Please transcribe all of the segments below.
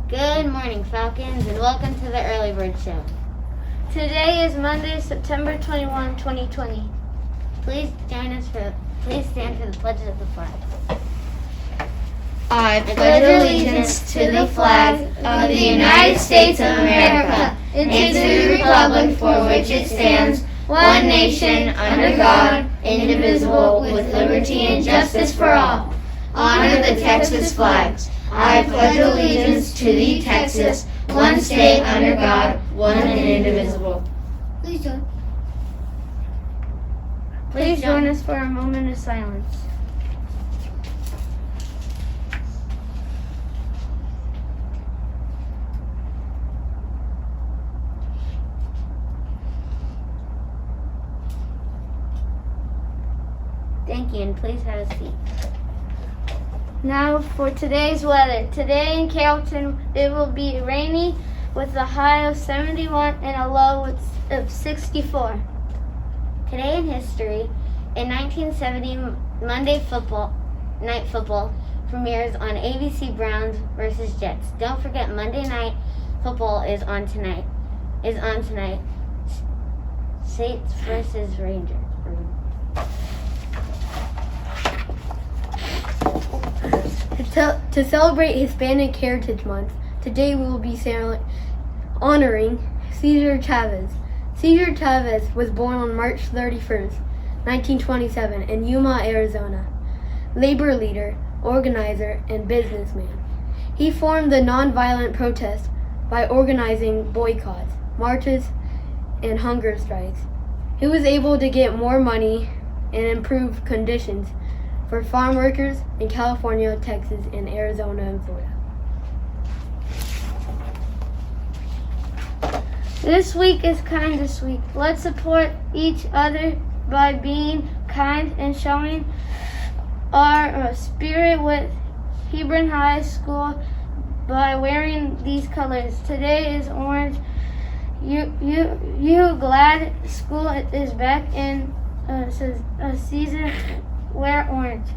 Good morning, Falcons, and welcome to the Early Bird Show. Today is Monday, September 21, 2020. Please stand for the pledge of the flag. I pledge allegiance to the flag of the United States of America and to the republic for which it stands, one nation, under God, indivisible, with liberty and justice for all. Honor the Texas flags. I pledge allegiance to the Texas, one state under God, one and indivisible. Please join us for a moment of silence. Thank you, and please have a seat. Now for today's weather. Today in Carrollton, it will be rainy with a high of 71 and a low of 64. Today in history, in 1970, Monday Night Football premieres on ABC Browns versus Jets. Don't forget, Monday Night Football is on tonight. Saints versus Rangers. To celebrate Hispanic Heritage Month, today we will be honoring Cesar Chavez. Cesar Chavez was born on March 31st, 1927 in Yuma, Arizona. Labor leader, organizer, and businessman. He formed the nonviolent protest by organizing boycotts, marches, and hunger strikes. He was able to get more money and improve conditions for farm workers in California, Texas, and Arizona and Florida. This week is Kindness Week. Let's support each other by being kind and showing our spirit with Hebron High School by wearing these colors. Today is orange. You glad school is back and says season wear orange.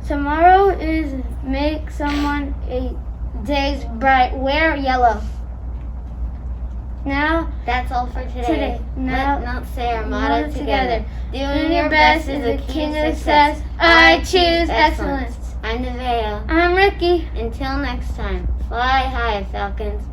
Tomorrow is make someone a day's bright. Wear yellow. Now That's all for today. Now, Let's not say our motto together. Doing your best is the key to success. I choose excellence. I'm Nevaeh. I'm Ricky. Until next time, fly high, Falcons.